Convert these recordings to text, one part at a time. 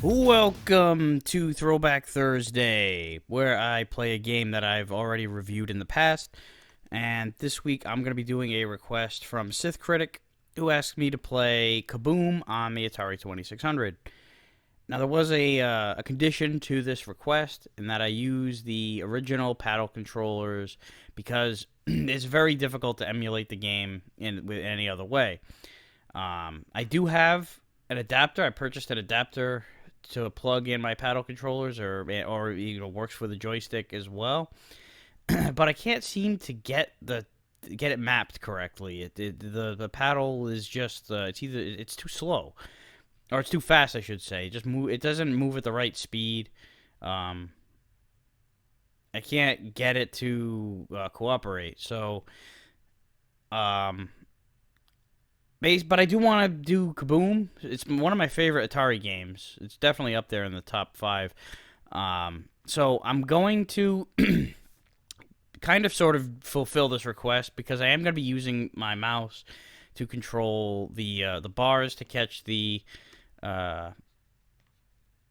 Welcome to Throwback Thursday, where I play a game that I've already reviewed in the past. And this week I'm going to be doing a request from Sith Critic, who asked me to play Kaboom on the Atari 2600. Now, there was a condition to this request, in that I use the original paddle controllers, because it's very difficult to emulate the game with any other way. I do have an adapter. I purchased an adapter to plug in my paddle controllers, or works for the joystick as well. But I can't seem to get it mapped correctly. The paddle is just it's too slow, or it's too fast, I should say. It doesn't move at the right speed. I can't get it to cooperate. So, but I do want to do Kaboom. It's one of my favorite Atari games. It's definitely up there in the top 5. So I'm going to kind of sort of fulfill this request, because I am going to be using my mouse to control the bars to catch the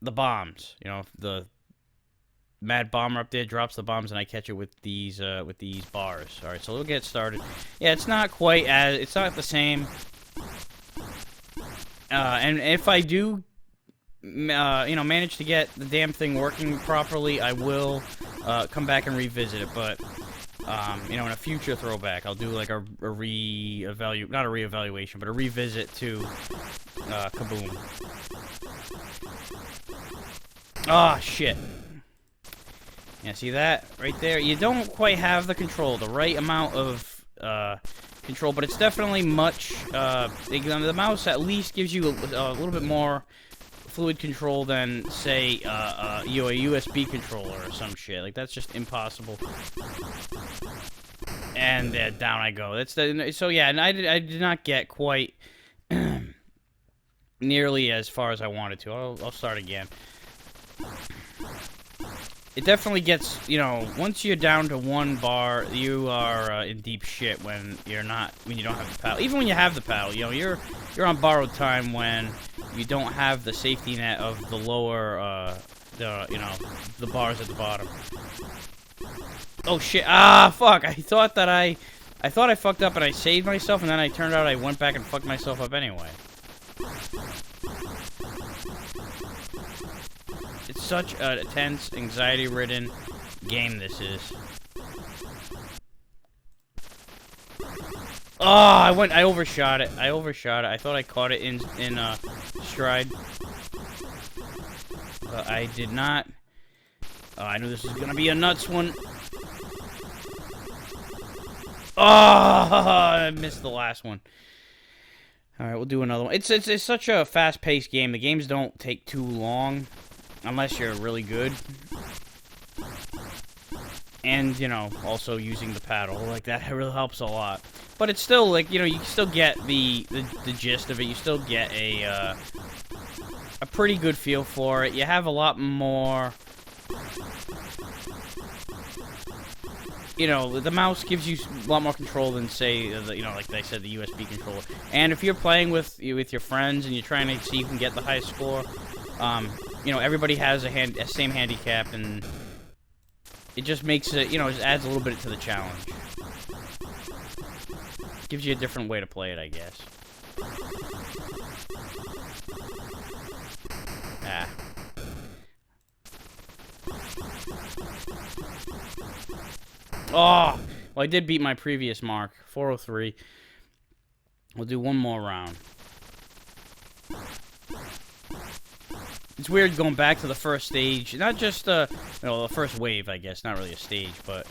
bombs. You know, the Mad Bomber up there drops the bombs, and I catch it with these bars. All right, so we'll get started. Yeah, it's not the same. And if I do, manage to get the damn thing working properly, I will come back and revisit it. But in a future throwback, I'll do like not a reevaluation, but a revisit to Kaboom. Oh shit! Yeah, see that right there? You don't quite have the right amount of control, but it's definitely much. The mouse at least gives you a little bit more fluid control than, say, a USB controller or some shit. Like, that's just impossible. And down I go. So yeah, and I did not get quite nearly as far as I wanted to. I'll start again. It definitely gets, once you're down to one bar, you are in deep shit when you don't have the paddle. Even when you have the paddle, you're on borrowed time when you don't have the safety net of the lower, the bars at the bottom. Oh shit! Ah, fuck! I thought I fucked up and I saved myself, and then I turned out I went back and fucked myself up anyway. It's such a tense, anxiety-ridden game, this is. Oh, I overshot it. I thought I caught it in stride. But I did not. Oh, I knew this was gonna be a nuts one. Oh, I missed the last one. Alright, we'll do another one. It's such a fast-paced game. The games don't take too long, unless you're really good. And, also using the paddle. Like, that really helps a lot. But it's still, like, you still get the gist of it. You still get a pretty good feel for it. You have a lot more... the mouse gives you a lot more control than, say, like I said, the USB controller. And if you're playing with your friends and you're trying to see who can get the highest score, everybody has a same handicap, and it just makes it, just adds a little bit to the challenge. Gives you a different way to play it, I guess. Ah. Oh! Well, I did beat my previous mark, 403. We'll do one more round. It's weird going back to the first stage, not just the first wave, I guess, not really a stage, but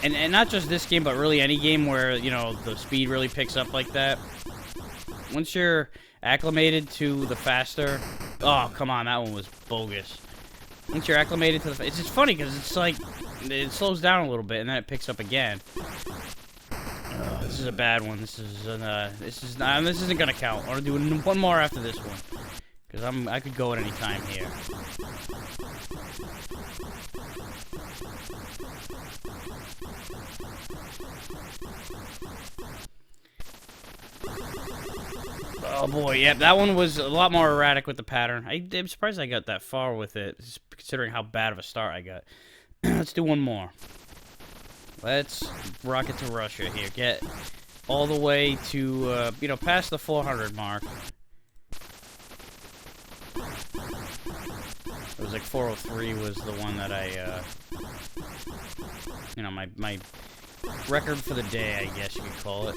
and not just this game, but really any game where the speed really picks up like that. Once you're acclimated to the faster, oh come on, that one was bogus. Once you're acclimated to it's just funny because it's like it slows down a little bit and then it picks up again. This is a bad one. This isn't gonna count. I want to do one more after this one. Because I could go at any time here. Oh boy, yep, that one was a lot more erratic with the pattern. I'm surprised I got that far with it, considering how bad of a start I got. Let's do one more. Let's rocket to Russia here. Get all the way to, you know, past the 400 mark. It was like 403 was the one that I, you know, my record for the day, I guess you could call it.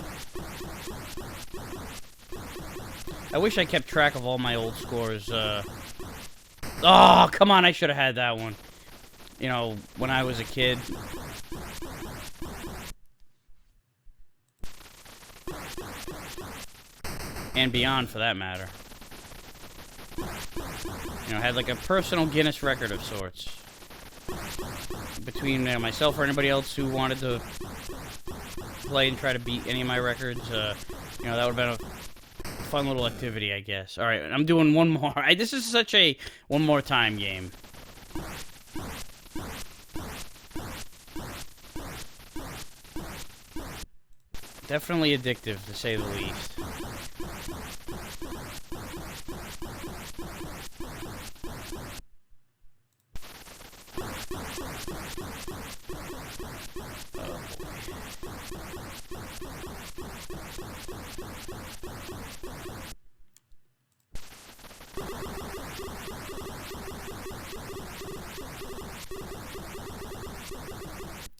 I wish I kept track of all my old scores. Oh, come on, I should have had that one. You know, when I was a kid. And beyond, for that matter. You know, I had like a personal Guinness record of sorts. Between myself or anybody else who wanted to play and try to beat any of my records, you know, that would have been a fun little activity, I guess. Alright, I'm doing one more. This is such a one more time game. Definitely addictive, to say the least.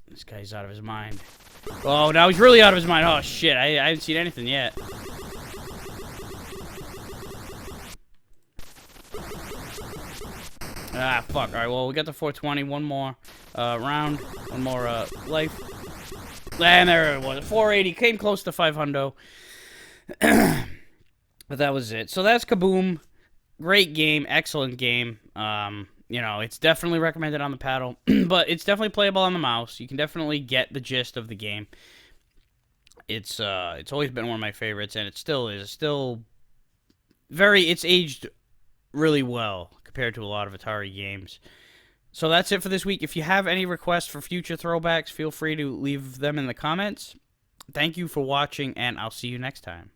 This guy's out of his mind. Oh, now he's really out of his mind. Oh, shit. I haven't seen anything yet. Ah, fuck. Alright, well, we got the 420. One more round. One more life. And there it was. 480. Came close to 500. But that was it. So that's Kaboom. Great game. Excellent game. You know, it's definitely recommended on the paddle, but it's definitely playable on the mouse. You can definitely get the gist of the game. It's always been one of my favorites, and it still is. It's aged really well compared to a lot of Atari games. So that's it for this week. If you have any requests for future throwbacks, feel free to leave them in the comments. Thank you for watching, and I'll see you next time.